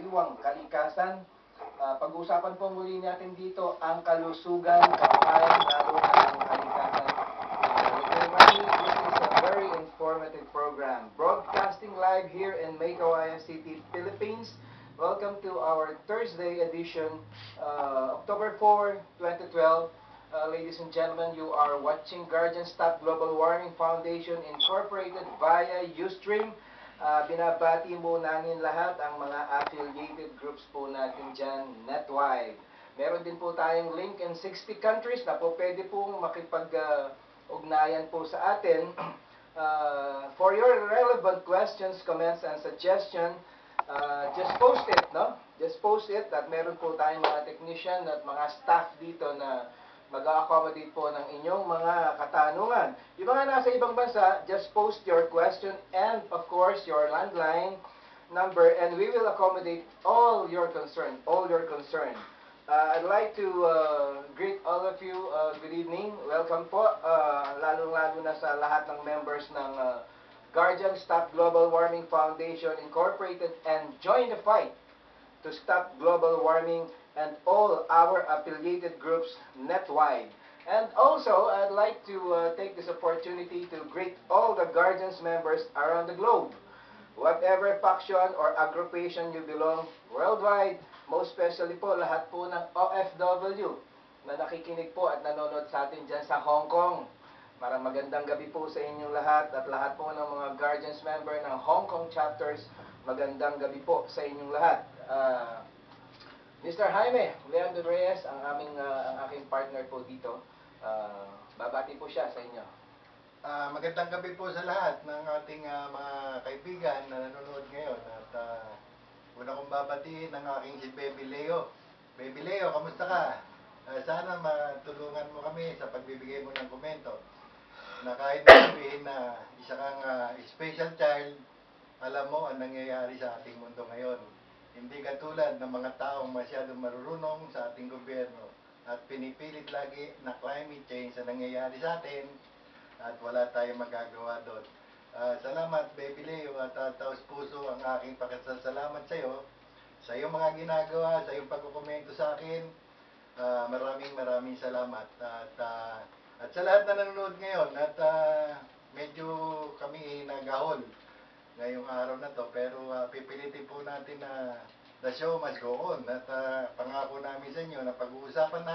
sariwang kalikasan. Pag-uusapan po muli natin dito ang kalusugan, kabayan, lalo na ang kalikasan. This is a very informative program, broadcasting live here in Maykawayan City, Philippines. Welcome to our Thursday edition, October 4, 2012. Ladies and gentlemen, you are watching Guardian Stop Global Warming Foundation Incorporated via Ustream. Binabati mo namin lahat ang mga affiliated groups po natin dyan netwide. Meron din po tayong link in 60 countries na po pwede pong makipag-ugnayan po sa atin. For your relevant questions, comments, and suggestion, just post it, no? Just post it at meron po tayong mga technician at mga staff dito na mag-accommodate po ng inyong mga katanungan. Yung mga nasa ibang bansa, just post your question and of course your landline number and we will accommodate all your concern. I'd like to greet all of you, good evening, welcome po, lalong-lalo na sa lahat ng members ng Guardian Stop Global Warming Foundation Incorporated and join the fight to stop global warming and all our affiliated groups netwide. And also, I'd like to take this opportunity to greet all the Guardians members around the globe. Whatever faction or aggregation you belong worldwide, most especially po lahat po ng OFW na nakikinig po at nanonood sa atin dyan sa Hong Kong. Magandang gabi po sa inyong lahat at lahat po ng mga Guardians member ng Hong Kong chapters, magandang gabi po sa inyong lahat. Mr. Jaime Leandro Reyes, ang aking partner po dito. Babati po siya sa inyo. Magandang gabi po sa lahat ng ating mga kaibigan na nanonood ngayon. At una kong babatiin ang aking si Baby Leo. Baby Leo, kamusta ka? Sana matulungan mo kami sa pagbibigay mo ng komento. Na kahit na sabihin na isa kang special child, alam mo ang nangyayari sa ating mundo ngayon. Hindi katulad ng mga taong masyadong marurunong sa ating gobyerno at pinipilit lagi na climate change ang nangyayari sa atin at wala tayong magagawa doon. Salamat Baby Leo at taos puso ang aking pakasalamat sa iyo mga ginagawa, sa iyong pagkukomento sa akin. Maraming salamat at sa lahat na nanonood ngayon at medyo kami nagahol ngayong araw na to, pero pipilitin po natin na the show must go on at pangako namin sa inyo na pag-uusapan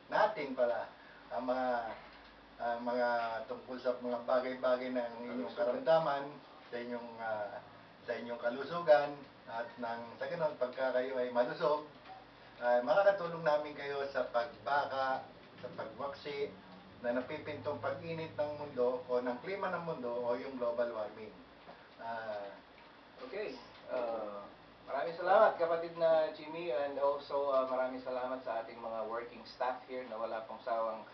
natin pala ang mga tungkol sa mga bagay-bagay ng inyong karamdaman sa inyong kalusugan at sa ganon pagka kayo ay malusog, makakatulong namin kayo sa pagbaka, sa pagwaksi na napipintong pag-init ng mundo o ng klima ng mundo o yung global warming. Okay. Maraming salamat kapatid na Jimmy and also maraming salamat sa ating mga working staff here na wala pong sawang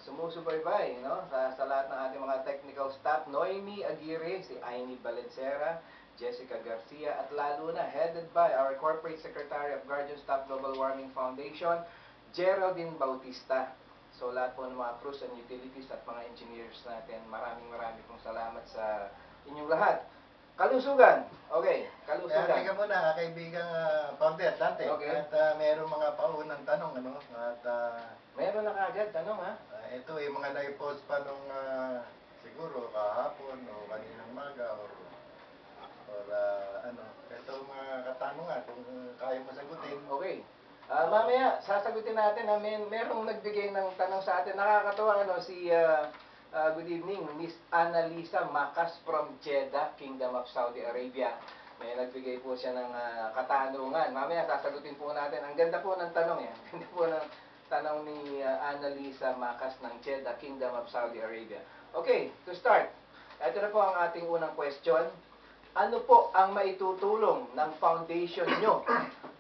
sumusubaybay, no? Sa lahat ng ating mga technical staff, Noemi Aguirre, si Aini Valencera, Jessica Garcia at lalo na headed by our Corporate Secretary of Guardian Stop Global Warming Foundation, Geraldine Bautista. So lahat po ng mga crews and utilities at mga engineers natin, maraming pong salamat sa inyong lahat. Kalusugan. Okay, kalusugan. Teka muna, kaibigang Founder, Dante. Okay. At mayroong mga paunang tanong, ano? At meron na kagad tanong, ha? Ito yung mga nai-post pa nung siguro kahapon o kaninang maga or ano. Ito mga katanungan kung kaya mo sagutin. Okay. Mamaya, sasagutin natin. Merong nagbigay ng tanong sa atin. Nakakatawa, ano, good evening, Miss Annalisa Macas from Jeddah, Kingdom of Saudi Arabia. May nagbigay po siya ng katanungan. Mamaya sasagutin po natin. Ang ganda po ng tanong yan. Ang ganda po ng tanong ni Annalisa Macas ng Jeddah, Kingdom of Saudi Arabia. Okay, to start. Ito na po ang ating unang question. Ano po ang maitutulong ng foundation nyo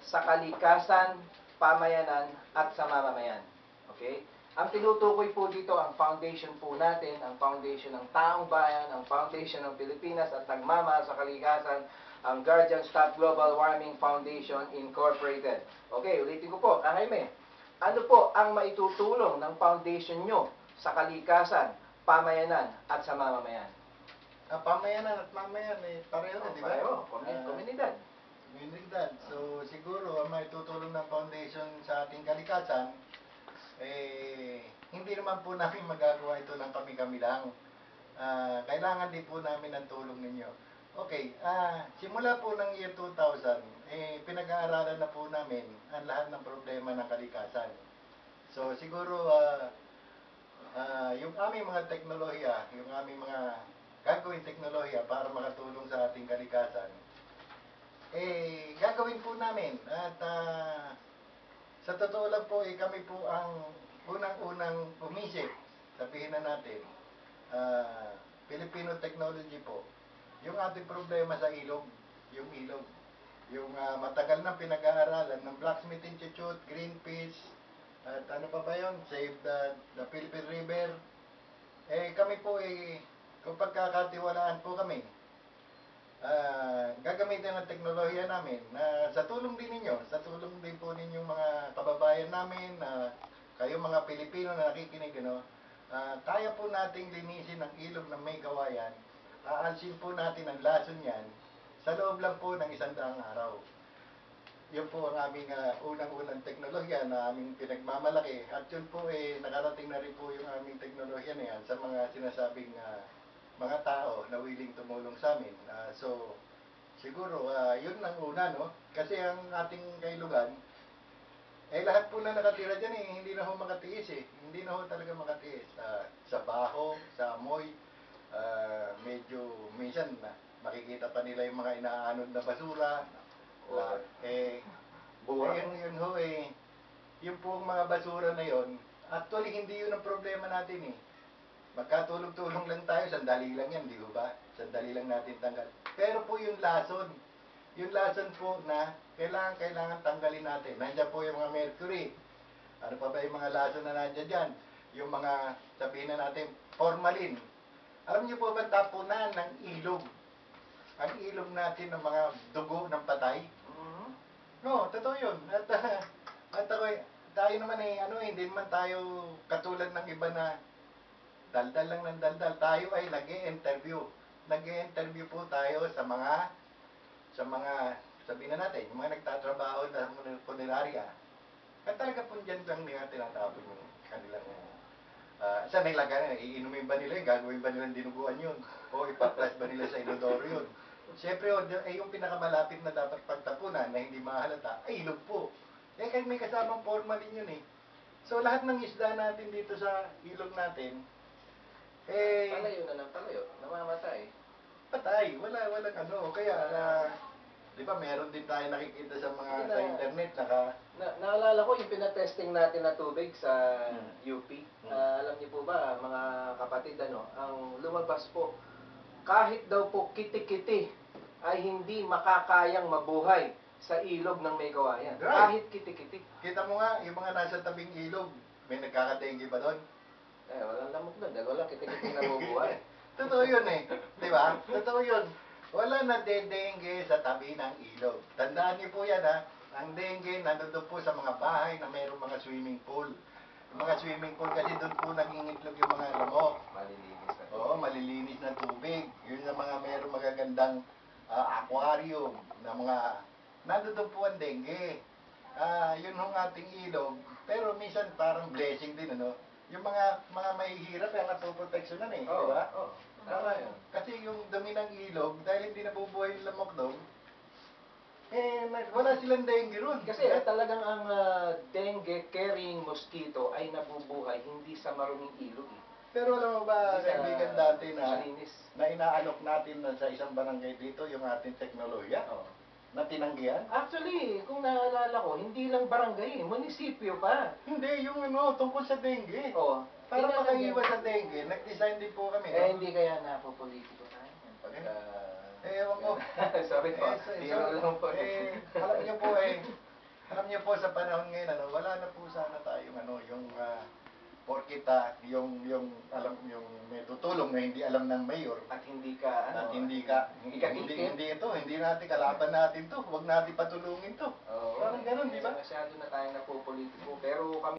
sa kalikasan, pamayanan, at sa mamamayan? Okay? Ang tinutukoy po dito, ang foundation po natin, ang foundation ng taong bayan, ang foundation ng Pilipinas at nagmamahal sa kalikasan, ang Guardian Stop Global Warming Foundation Incorporated. Okay, ulitin ko po, Jaime, ano po ang maitutulong ng foundation nyo sa kalikasan, pamayanan, at sa mamamayan? Pamayanan at mamayan, pareho na, di ba? Pareho, komunidad. Komunidad. naman po namin magagawa ito ng kami-kami lang. Kailangan din po namin ng tulong ninyo. Okay, simula po ng year 2000, pinag-aaralan na po namin ang lahat ng problema ng kalikasan. So siguro, yung aming mga teknolohiya, yung aming mga gagawin teknolohiya para makatulong sa ating kalikasan, gagawin po namin. At sa totoo lang po, kami po ang unang-unang umisip, sabihin na natin, Filipino technology po, yung ating problema sa ilog, yung ilog. Yung matagal na pinag-aaralan ng Blacksmith Institute, Greenpeace, at ano pa ba yun, Save the Philippine River. Kami po kung pagkakatiwalaan po kami, gagamitin ang teknolohiya namin na sa tulong din ninyo, sa tulong din po ninyong mga kababayan namin, kayo mga Pilipino na nakikinig, kaya po nating linisin ang ilog ng May Kawayan, aalsin po natin ang lason yan sa loob lang po ng 100 araw. Yun po ang aming unang-unang teknolohiya na aming pinagmamalaki, at yun po nakarating na rin po yung aming teknolohiya na yan sa mga sinasabing mga tao na willing tumulong sa amin. So, siguro yun ang una, no? Kasi ang ating kailugan, lahat po na nakatira dyan hindi na ho makatiis Hindi na ho talaga makatiis. Sa baho, sa amoy, medyo minsan makikita pa nila yung mga inaanod na basura. Yun ho yung pong mga basura na yon, actually hindi yun ang problema natin Magkatulong-tulong lang tayo, sandali lang yan, di ba? Sandali lang natin tanggal. Pero po yung lason po na kailangan tanggalin natin. Nandiyan po yung mga mercury. Ano pa ba yung mga lason na nandiyan dyan? Yung mga, sabihin na natin, formalin. Alam niyo po ba tapunan ng ilog? Ang ilog natin ng mga dugo ng patay? No, totoo yun. At tayo naman hindi naman tayo katulad ng iba na daldal lang ng daldal. Tayo ay nag-i-interview. Nag-i-interview po tayo sa mga sabihin na natin, yung mga nagtatrabaho na punerarya. At talaga po dyan lang nila tinatapon yung kanilang saan nilagay iinumin ba nila yun? Gagawin ba nilang dinuguan yun? O ipaplas ba nila sa inodoro yun? Siyempre, yung pinakamalapit na dapat pagtapunan na hindi mahalata, ay ilog po. Kahit may kasamang formalin yun So, lahat ng isda natin dito sa ilog natin, Palayo na ng palayo, namamatay. patay. Walang Kaya, di ba, meron din tayo nakikita sa mga sa internet, Naalala ko yung pinatesting natin na tubig sa UP. Alam niyo po ba, mga kapatid, ang lumabas po, kahit daw po kiti-kiti ay hindi makakayang mabuhay sa ilog ng May Kawayan. Right. Kahit kiti-kiti. Kita mo nga, yung mga nasa tabing ilog, may nagkakadengue ba doon? Walang lamok doon. Dahil walang kiti-kiti na bubuhay. Totoo yun Di ba? Totoo yun. Wala na dengue sa tabi ng ilog. Tandaan niyo po yan Ang dengue nandun po sa mga bahay na mayroong mga swimming pool. Yung mga swimming pool kasi doon po nangingitlog yung mga lamok. Malilinis na. Oo, malilinis na tubig. Yun yung mga mayroong magagandang aquarium na mga nandun po ang dengue. Yun yung ating ilog. Pero minsan parang blessing din Yung mga mahihirap yung napoproteksyonan di ba? Oo. Tama yun. Kasi yung dumi ng ilog, dahil hindi nabubuhay yung lamok doon, wala silang dengue ron. Kasi talagang ang dengue carrying mosquito ay nabubuhay hindi sa maruming ilog Pero alam mo ba, Hindi sa kaibigan dati malinis. na inaalok natin na sa isang barangay dito yung ating teknolohiya, na tinanggihan? Actually, kung naalala ko, hindi lang barangay, munisipyo pa. Hindi, yung tungkol sa dengue. Oo. Para makaiwas sa dengue, nag-design din po kami. Hindi kaya napopolitiko tayo. Pagka... Ewan ko. Sorry po. Biro lang po. Alam niyo po sa panahon ngayon, wala na po sana tayo yung porkit yung may tutulong na hindi alam ng mayor. At hindi ka, hindi natin kalaban natin to. Huwag natin patulungin to. Oo. Parang ganun, di ba? Masyado na tayo napopolitiko. Pero kami